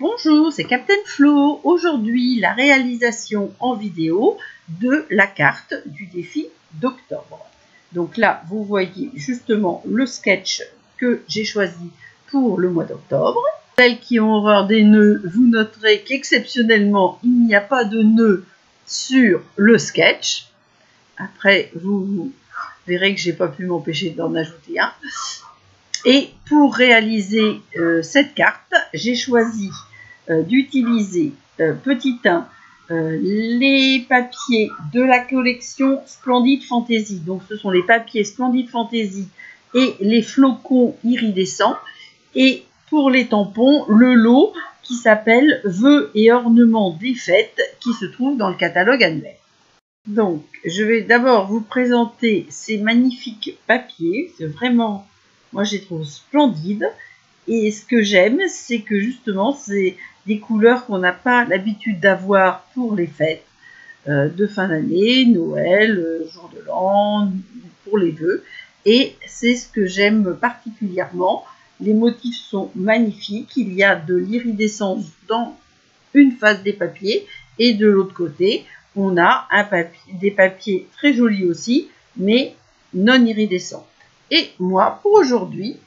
Bonjour, c'est Captain Flo. Aujourd'hui, la réalisation en vidéo de la carte du défi d'octobre. Donc là, vous voyez justement le sketch que j'ai choisi pour le mois d'octobre. Celles qui ont horreur des nœuds, vous noterez qu'exceptionnellement, il n'y a pas de nœuds sur le sketch. Après, vous verrez que j'ai pas pu m'empêcher d'en ajouter un. Et pour réaliser cette carte, j'ai choisi d'utiliser petit 1 les papiers de la collection Splendid Fantasy. Donc ce sont les papiers Splendid Fantasy et les flocons iridescents. Et pour les tampons, le lot qui s'appelle Vœux et ornements des fêtes qui se trouve dans le catalogue annuel. Donc je vais d'abord vous présenter ces magnifiques papiers. C'est vraiment... moi, je les trouve splendides. Et ce que j'aime, c'est que justement, c'est des couleurs qu'on n'a pas l'habitude d'avoir pour les fêtes de fin d'année, Noël, jour de l'an, pour les vœux. Et c'est ce que j'aime particulièrement. Les motifs sont magnifiques. Il y a de l'iridescence dans une face des papiers. Et de l'autre côté, on a des papiers très jolis aussi, mais non iridescents. Et moi, pour aujourd'hui,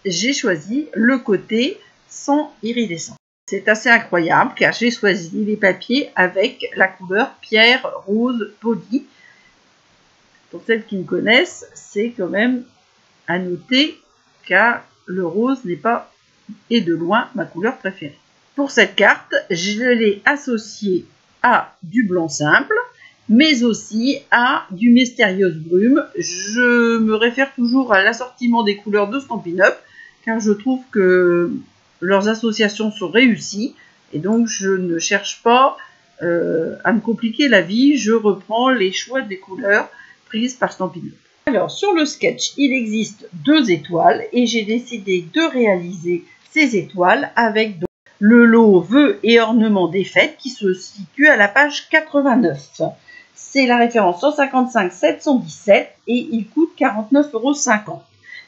j'ai choisi le côté sans iridescence. C'est assez incroyable car j'ai choisi les papiers avec la couleur pierre rose polie. Pour celles qui me connaissent, c'est quand même à noter car le rose n'est pas, et de loin, ma couleur préférée. Pour cette carte, je l'ai associée à du blanc simple, mais aussi à du Mystérieuse Brume. Je me réfère toujours à l'assortiment des couleurs de Stampin' Up, car je trouve que leurs associations sont réussies, et donc je ne cherche pas à me compliquer la vie, je reprends les choix des couleurs prises par Stampin' Up. Alors, sur le sketch, il existe 2 étoiles, et j'ai décidé de réaliser ces étoiles avec donc le lot Vœux et ornements des fêtes qui se situe à la page 89. C'est la référence 155 717 et il coûte 49,50 €.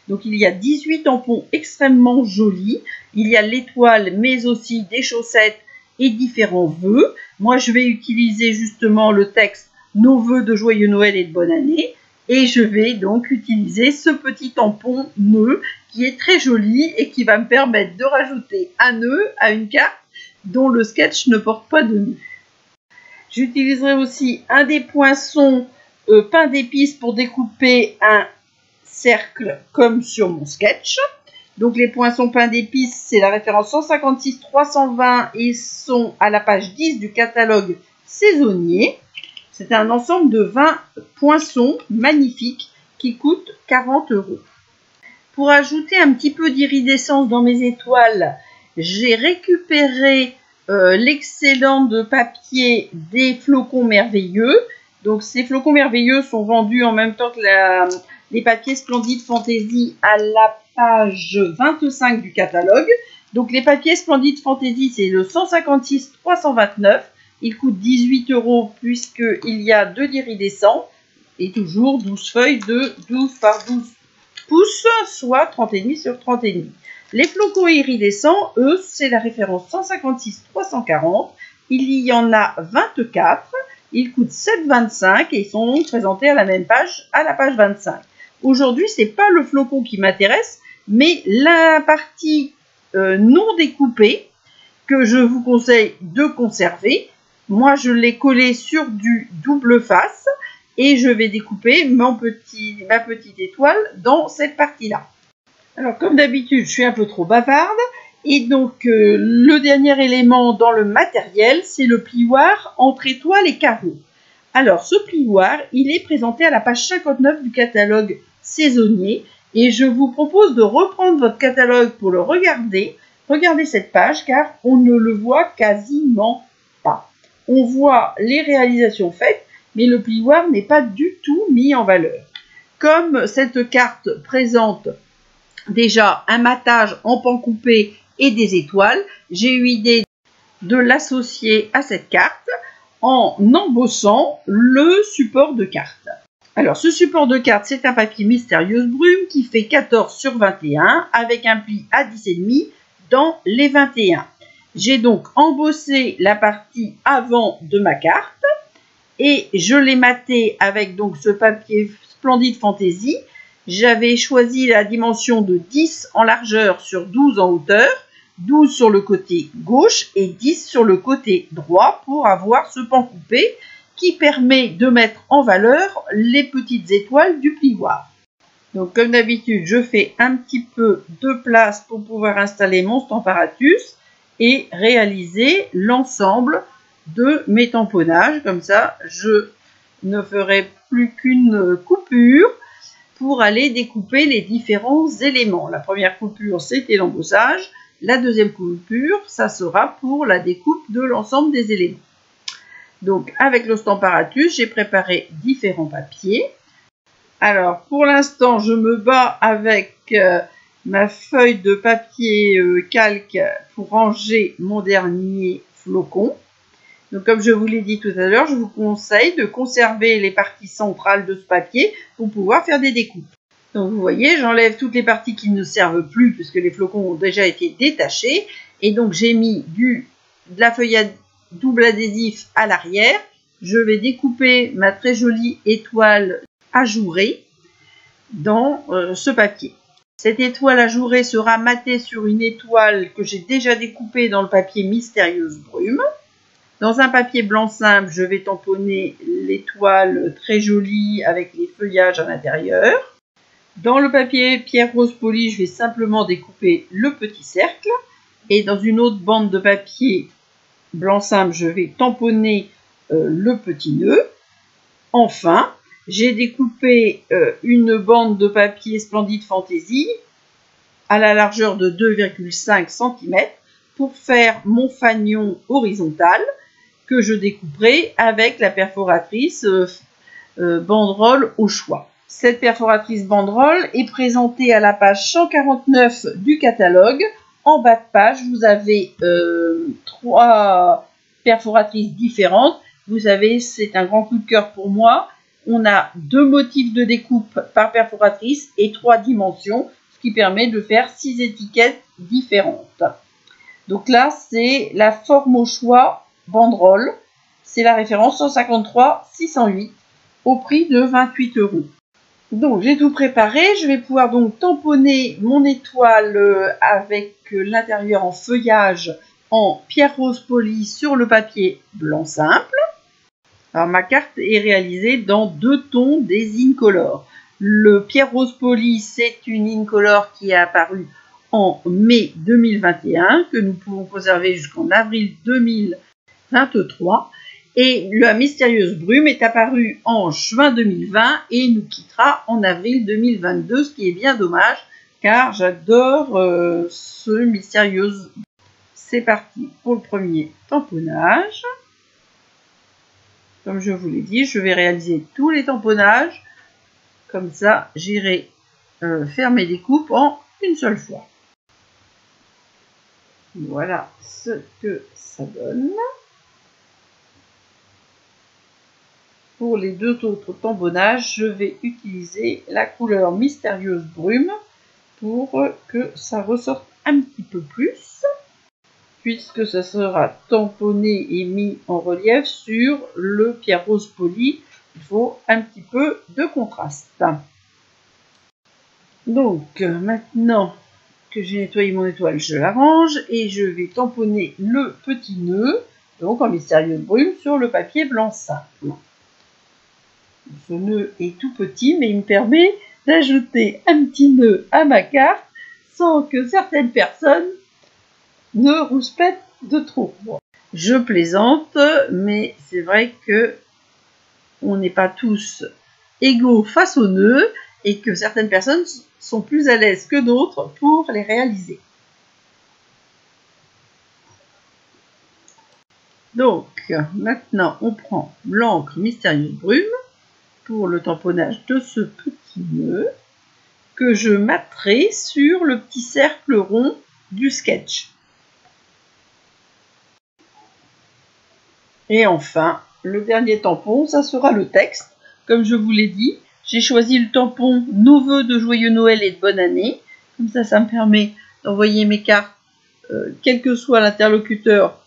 Donc il y a 18 tampons extrêmement jolis. Il y a l'étoile, mais aussi des chaussettes et différents vœux. Moi, je vais utiliser justement le texte « Nos vœux de joyeux Noël et de bonne année ». Et je vais donc utiliser ce petit tampon nœud qui est très joli et qui va me permettre de rajouter un nœud à une carte dont le sketch ne porte pas de nœud. J'utiliserai aussi un des poinçons pain d'épices pour découper un cercle comme sur mon sketch. Donc les poinçons pain d'épices, c'est la référence 156 320 et sont à la page 10 du catalogue saisonnier. C'est un ensemble de 20 poinçons magnifiques qui coûtent 40 €. Pour ajouter un petit peu d'iridescence dans mes étoiles, j'ai récupéré l'excellent de papier des flocons merveilleux. Donc ces flocons merveilleux sont vendus en même temps que les papiers Splendid Fantasy à la page 25 du catalogue. Donc les papiers Splendid Fantasy, c'est le 156 329. Il coûte 18 € puisqu'il y a de l'iridescent et toujours 12 feuilles de 12 par 12 pouces, soit 30,5 sur 30,5. Les flocons iridescents, eux, c'est la référence 156 340. Il y en a 24. Ils coûtent 7,25 et ils sont présentés à la même page, à la page 25. Aujourd'hui, ce n'est pas le flocon qui m'intéresse, mais la partie non découpée que je vous conseille de conserver. Moi, je l'ai collé sur du double face et je vais découper ma petite étoile dans cette partie-là. Alors, comme d'habitude, je suis un peu trop bavarde et donc le dernier élément dans le matériel, c'est le plioir entre étoiles et carreaux. Alors, ce plioir, il est présenté à la page 59 du catalogue saisonnier et je vous propose de reprendre votre catalogue pour le regarder. Regardez cette page car on ne le voit quasiment pas. On voit les réalisations faites, mais le plioir n'est pas du tout mis en valeur. Comme cette carte présente déjà un matage en pan coupé et des étoiles, j'ai eu l'idée de l'associer à cette carte en embossant le support de carte. Alors ce support de carte, c'est un papier Mystérieuse Brume qui fait 14 sur 21 avec un pli à 10,5 dans les 21. J'ai donc embossé la partie avant de ma carte et je l'ai maté avec donc ce papier Splendid Fantasy. J'avais choisi la dimension de 10 en largeur sur 12 en hauteur, 12 sur le côté gauche et 10 sur le côté droit pour avoir ce pan coupé qui permet de mettre en valeur les petites étoiles du plioir. Donc comme d'habitude, je fais un petit peu de place pour pouvoir installer mon Stamparatus et réaliser l'ensemble de mes tamponnages. Comme ça, je ne ferai plus qu'une coupure pour aller découper les différents éléments. La première coupure, c'était l'embossage. La deuxième coupure, ça sera pour la découpe de l'ensemble des éléments. Donc, avec le Stamparatus, j'ai préparé différents papiers. Alors, pour l'instant, je me bats avec ma feuille de papier calque pour ranger mon dernier flocon. Donc, comme je vous l'ai dit tout à l'heure, je vous conseille de conserver les parties centrales de ce papier pour pouvoir faire des découpes. Donc, vous voyez, j'enlève toutes les parties qui ne servent plus puisque les flocons ont déjà été détachés. Et donc, j'ai mis de la feuille à double adhésif à l'arrière. Je vais découper ma très jolie étoile ajourée dans ce papier. Cette étoile ajourée sera matée sur une étoile que j'ai déjà découpée dans le papier Mystérieuse Brume. Dans un papier blanc simple, je vais tamponner l'étoile très jolie avec les feuillages à l'intérieur. Dans le papier Pierre Rose Poli, je vais simplement découper le petit cercle. Et dans une autre bande de papier blanc simple, je vais tamponner le petit nœud. Enfin, j'ai découpé une bande de papier Splendid Fantasy à la largeur de 2,5 cm pour faire mon fanion horizontal que je découperai avec la perforatrice banderole au choix. Cette perforatrice banderole est présentée à la page 149 du catalogue. En bas de page, vous avez 3 perforatrices différentes. Vous savez, c'est un grand coup de cœur pour moi. On a 2 motifs de découpe par perforatrice et 3 dimensions, ce qui permet de faire 6 étiquettes différentes. Donc là, c'est la forme au choix banderole. C'est la référence 153 608 au prix de 28 €. Donc, j'ai tout préparé. Je vais pouvoir donc tamponner mon étoile avec l'intérieur en feuillage en pierre rose polie sur le papier blanc simple. Alors, ma carte est réalisée dans 2 tons des Incolor. Le pierre rose polie, c'est une Incolor qui est apparue en mai 2021, que nous pouvons conserver jusqu'en avril 2023. Et la Mystérieuse Brume est apparue en juin 2020 et nous quittera en avril 2022, ce qui est bien dommage, car j'adore ce Mystérieuse. C'est parti pour le premier tamponnage. Comme je vous l'ai dit, je vais réaliser tous les tamponnages. Comme ça, j'irai faire mes découpes en une seule fois. Voilà ce que ça donne. Pour les 2 autres tamponnages, je vais utiliser la couleur Mystérieuse Brume pour que ça ressorte un petit peu plus, puisque ça sera tamponné et mis en relief sur le pierre rose poli. Il faut un petit peu de contraste. Donc maintenant que j'ai nettoyé mon étoile, je la range et je vais tamponner le petit nœud, donc en Mystérieuse Brume, sur le papier blanc simple. Ce nœud est tout petit, mais il me permet d'ajouter un petit nœud à ma carte sans que certaines personnes ne rouspètent de trop. Je plaisante, mais c'est vrai que on n'est pas tous égaux face au nœud et que certaines personnes sont plus à l'aise que d'autres pour les réaliser. Donc, maintenant, on prend l'encre Mystérieuse Brume pour le tamponnage de ce petit nœud que je matterai sur le petit cercle rond du sketch. Et enfin, le dernier tampon, ça sera le texte. Comme je vous l'ai dit, j'ai choisi le tampon « Nos vœux de joyeux Noël et de bonne année ». Comme ça, ça me permet d'envoyer mes cartes quel que soit l'interlocuteur,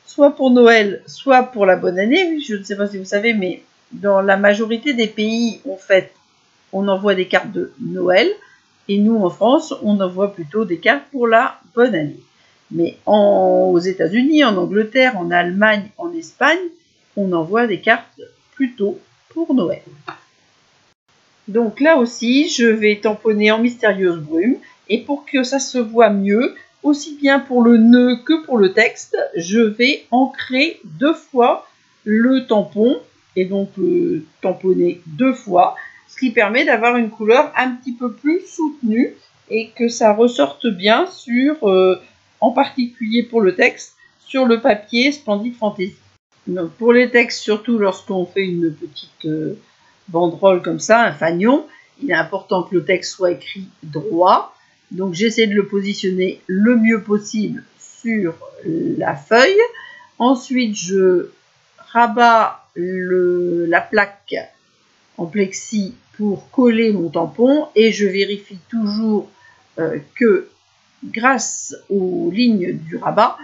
soit pour Noël, soit pour la bonne année. Je ne sais pas si vous savez, mais dans la majorité des pays, on envoie des cartes de Noël. Et nous, en France, on envoie plutôt des cartes pour la bonne année. Mais aux États-Unis, en Angleterre, en Allemagne, en Espagne, on envoie des cartes plutôt pour Noël. Donc là aussi, je vais tamponner en mystérieuse brume. Et pour que ça se voit mieux, aussi bien pour le nœud que pour le texte, je vais ancrer 2 fois le tampon et donc tamponner 2 fois, ce qui permet d'avoir une couleur un petit peu plus soutenue et que ça ressorte bien sur, en particulier pour le texte, sur le papier Splendid Fantasy. Donc pour les textes, surtout lorsqu'on fait une petite banderole comme ça, un fanion, il est important que le texte soit écrit droit. Donc j'essaie de le positionner le mieux possible sur la feuille. Ensuite, je rabats la plaque en plexi pour coller mon tampon et je vérifie toujours que grâce aux lignes du rabat,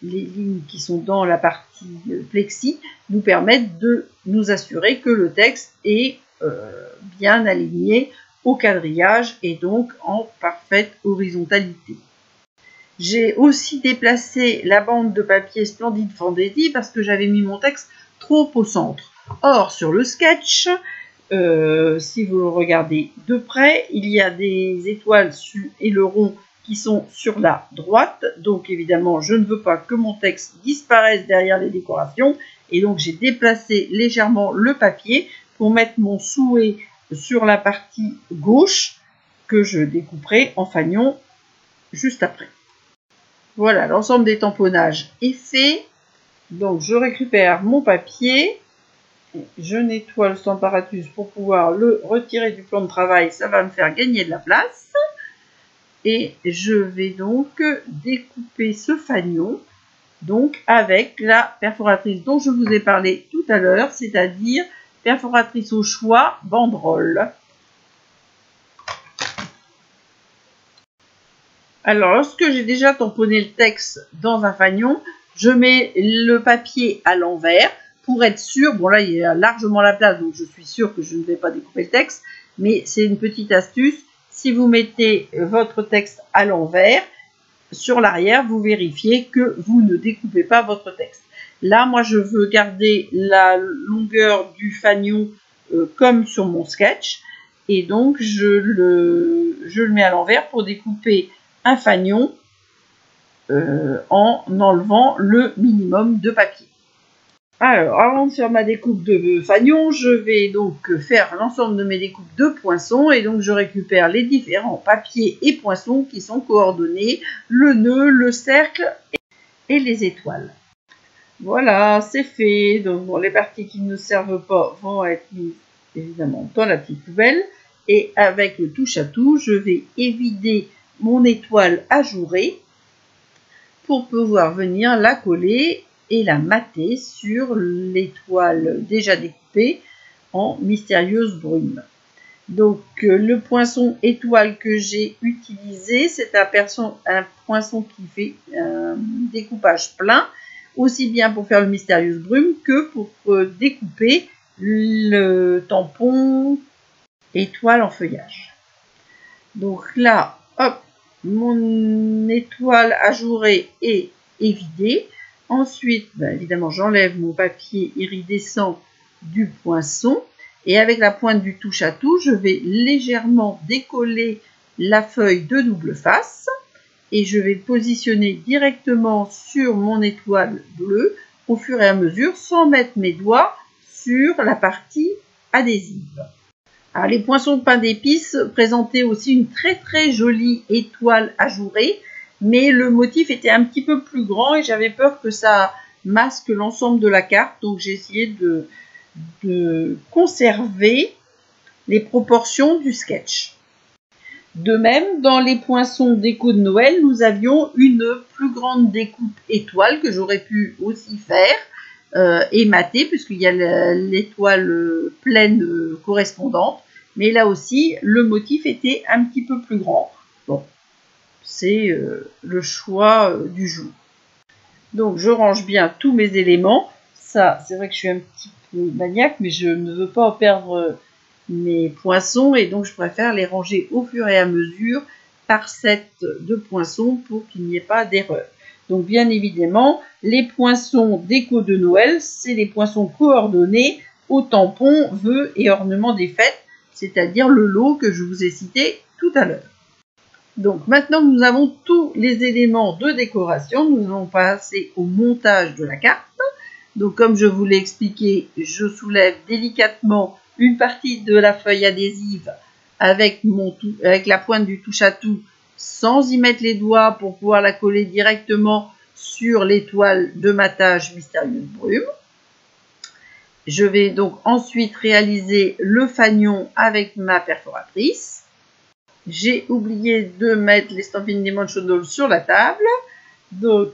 les lignes qui sont dans la partie plexi nous permettent de nous assurer que le texte est bien aligné au quadrillage et donc en parfaite horizontalité. J'ai aussi déplacé la bande de papier Splendid Fantasy parce que j'avais mis mon texte trop au centre. Or, sur le sketch, si vous le regardez de près, il y a des étoiles et le rond qui sont sur la droite. Donc évidemment, je ne veux pas que mon texte disparaisse derrière les décorations. Et donc j'ai déplacé légèrement le papier pour mettre mon souhait sur la partie gauche que je découperai en fanion juste après. Voilà, l'ensemble des tamponnages est fait. Donc je récupère mon papier, je nettoie le Stamparatus pour pouvoir le retirer du plan de travail, ça va me faire gagner de la place. Et je vais donc découper ce fanion donc avec la perforatrice dont je vous ai parlé tout à l'heure, c'est-à-dire perforatrice au choix banderole. Alors, lorsque j'ai déjà tamponné le texte dans un fanion, je mets le papier à l'envers pour être sûr. Bon, là, il y a largement la place, donc je suis sûre que je ne vais pas découper le texte. Mais c'est une petite astuce. Si vous mettez votre texte à l'envers, sur l'arrière, vous vérifiez que vous ne découpez pas votre texte. Là, moi, je veux garder la longueur du fanion comme sur mon sketch. Et donc, je le mets à l'envers pour découper un fanion en enlevant le minimum de papier. Alors, avant de faire ma découpe de fanion, je vais donc faire l'ensemble de mes découpes de poinçons et donc je récupère les différents papiers et poinçons qui sont coordonnés, le nœud, le cercle et les étoiles. Voilà, c'est fait. Donc bon, les parties qui ne servent pas vont être mises évidemment dans la petite poubelle et avec le touche à tout, je vais évider mon étoile ajourée pour pouvoir venir la coller et la mater sur l'étoile déjà découpée en mystérieuse brume. Donc le poinçon étoile que j'ai utilisé, c'est un poinçon qui fait un découpage plein, aussi bien pour faire le mystérieuse brume que pour découper le tampon étoile en feuillage. Donc là, hop, mon étoile ajourée est vidée. Ensuite, évidemment, j'enlève mon papier iridescent du poinçon. Et avec la pointe du touche à tout, je vais légèrement décoller la feuille de double face. Et je vais positionner directement sur mon étoile bleue au fur et à mesure, sans mettre mes doigts sur la partie adhésive. Alors, les poinçons de pain d'épices présentaient aussi une très très jolie étoile ajourée, mais le motif était un petit peu plus grand et j'avais peur que ça masque l'ensemble de la carte, donc j'ai essayé de conserver les proportions du sketch. De même, dans les poinçons déco de Noël, nous avions une plus grande découpe étoile que j'aurais pu aussi faire et mater, puisqu'il y a l'étoile pleine correspondante. Mais là aussi, le motif était un petit peu plus grand. Bon, c'est le choix du jour. Donc je range bien tous mes éléments. Ça, c'est vrai que je suis un petit peu maniaque, mais je ne veux pas en perdre mes poinçons et donc je préfère les ranger au fur et à mesure par set de poinçons pour qu'il n'y ait pas d'erreur. Donc bien évidemment, les poinçons déco de Noël, c'est les poinçons coordonnés aux tampons, vœux et ornements des fêtes, c'est-à-dire le lot que je vous ai cité tout à l'heure. Donc maintenant que nous avons tous les éléments de décoration, nous allons passer au montage de la carte. Donc comme je vous l'ai expliqué, je soulève délicatement une partie de la feuille adhésive avec la pointe du touche-à-tout sans y mettre les doigts pour pouvoir la coller directement sur l'étoile de matage Mystérieuse Brume. Je vais donc ensuite réaliser le fanion avec ma perforatrice. J'ai oublié de mettre l'estampine Dimensional sur la table. Donc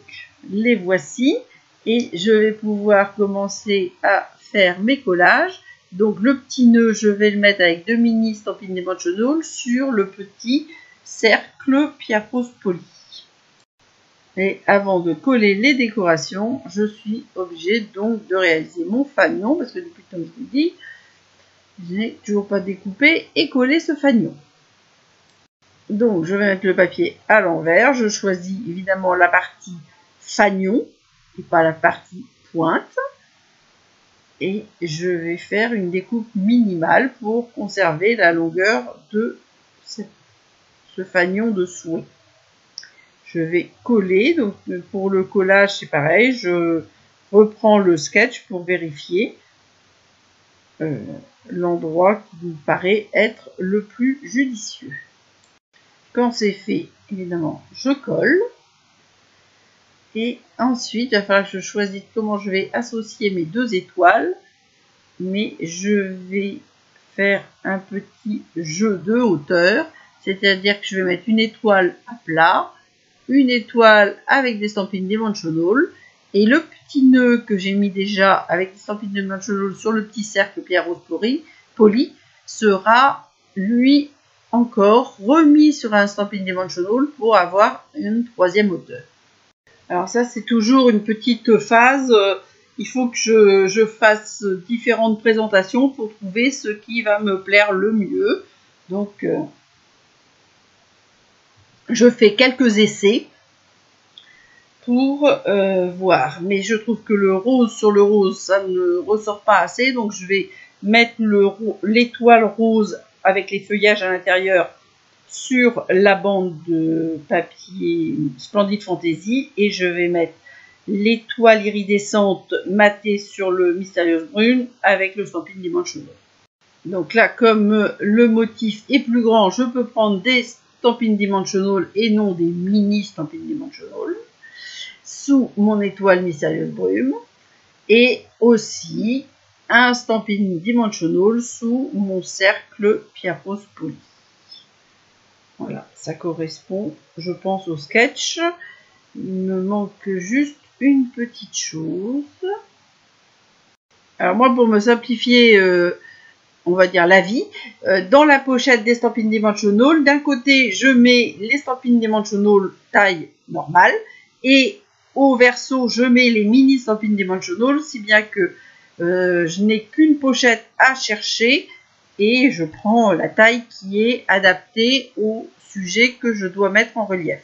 les voici. Et je vais pouvoir commencer à faire mes collages. Donc le petit nœud, je vais le mettre avec 2 mini Stampin' Dimensional sur le petit cercle pierre rose poli. Et avant de coller les décorations, je suis obligée donc de réaliser mon fanion, parce que depuis, comme je vous dis, je n'ai toujours pas découpé et collé ce fanion. Donc je vais mettre le papier à l'envers. Je choisis évidemment la partie fanion et pas la partie pointe. Et je vais faire une découpe minimale pour conserver la longueur de ce fanion de souhait. Je vais coller, donc pour le collage c'est pareil, je reprends le sketch pour vérifier l'endroit qui me paraît être le plus judicieux. Quand c'est fait, évidemment, je colle. Et ensuite, il va falloir que je choisisse comment je vais associer mes 2 étoiles. Mais je vais faire un petit jeu de hauteur. C'est-à-dire que je vais mettre une étoile à plat, une étoile avec des Stampin' Dimensional. Et le petit nœud que j'ai mis déjà avec des Stampin' Dimensional sur le petit cercle pierre rose poli sera, lui, encore remis sur un Stampin' Dimensional pour avoir une 3e hauteur. Alors ça, c'est toujours une petite phase. Il faut que je fasse différentes présentations pour trouver ce qui va me plaire le mieux. Donc, je fais quelques essais pour voir. Mais je trouve que le rose sur le rose, ça ne ressort pas assez. Donc, je vais mettre l'étoile rose avec les feuillages à l'intérieur sur la bande de papier Splendid Fantasy. Et je vais mettre l'étoile iridescente matée sur le Mystérieuse Brune avec le Stampin' Dimensional. Donc là, comme le motif est plus grand, je peux prendre des Stampin' Dimensional et non des mini Stampin' Dimensional sous mon étoile Mystérieuse Brume et aussi un Stampin' Dimensional sous mon cercle pierre rose poli. Voilà, ça correspond, je pense, au sketch. Il me manque juste une petite chose. Alors moi, pour me simplifier, on va dire la vie, dans la pochette des Stampin' Dimensional, d'un côté, je mets les Stampin' Dimensional taille normale et au verso, je mets les mini Stampin' Dimensional, si bien que je n'ai qu'une pochette à chercher et je prends la taille qui est adaptée au sujet que je dois mettre en relief.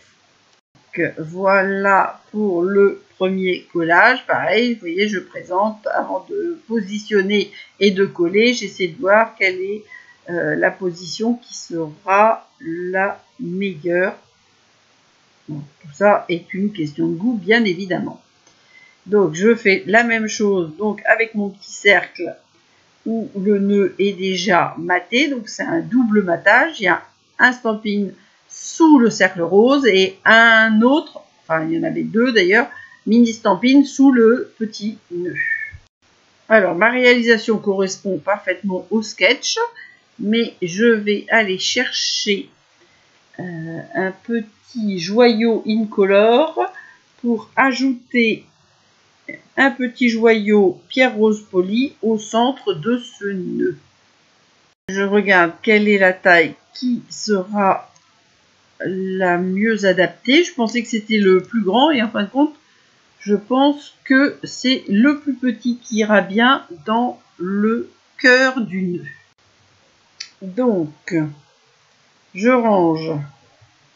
Donc, voilà pour le premier collage. Pareil, vous voyez, je présente avant de positionner et de coller. J'essaie de voir quelle est la position qui sera la meilleure. Donc, tout ça est une question de goût, bien évidemment. Donc, je fais la même chose donc avec mon petit cercle où le nœud est déjà maté. Donc, c'est un double matage. Il y a un stampin' sous le cercle rose et un autre, enfin il y en avait 2 d'ailleurs, mini stampin' sous le petit nœud. Alors ma réalisation correspond parfaitement au sketch, mais je vais aller chercher un petit joyau incolore pour ajouter un petit joyau pierre rose poli au centre de ce nœud. Je regarde quelle est la taille qui sera la mieux adaptée. Je pensais que c'était le plus grand et en fin de compte, je pense que c'est le plus petit qui ira bien dans le cœur du nœud. Donc, je range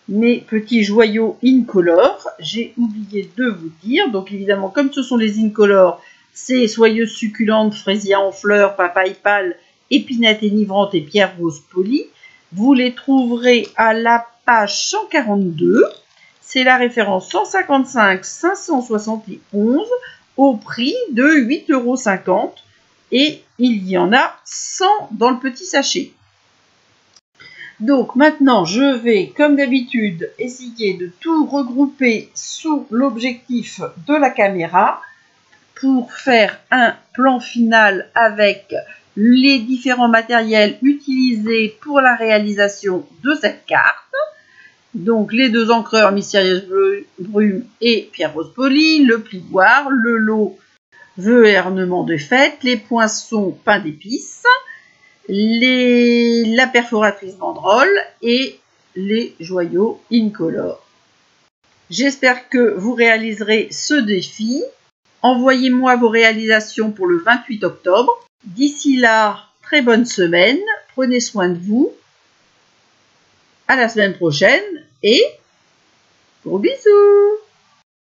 mes petits joyaux incolores. J'ai oublié de vous dire, donc évidemment, comme ce sont les incolores, c'est soyeuse succulente, fraisia en fleurs, papaye pâle, épinette énivrante et pierre rose polie. Vous les trouverez à la page 142. C'est la référence 155 571 au prix de 8,50 € et il y en a 100 dans le petit sachet. Donc maintenant, je vais, comme d'habitude, essayer de tout regrouper sous l'objectif de la caméra pour faire un plan final avec les différents matériels utilisés pour la réalisation de cette carte. Donc les deux encreurs Mystérieuse Brume et Pierre Rose Polie, le plioir, le lot vœux et ornements de fête, les poinçons pain d'épices, la perforatrice banderole et les joyaux incolores. J'espère que vous réaliserez ce défi. Envoyez-moi vos réalisations pour le 28 octobre. D'ici là, très bonne semaine. Prenez soin de vous. À la semaine prochaine et gros bisous!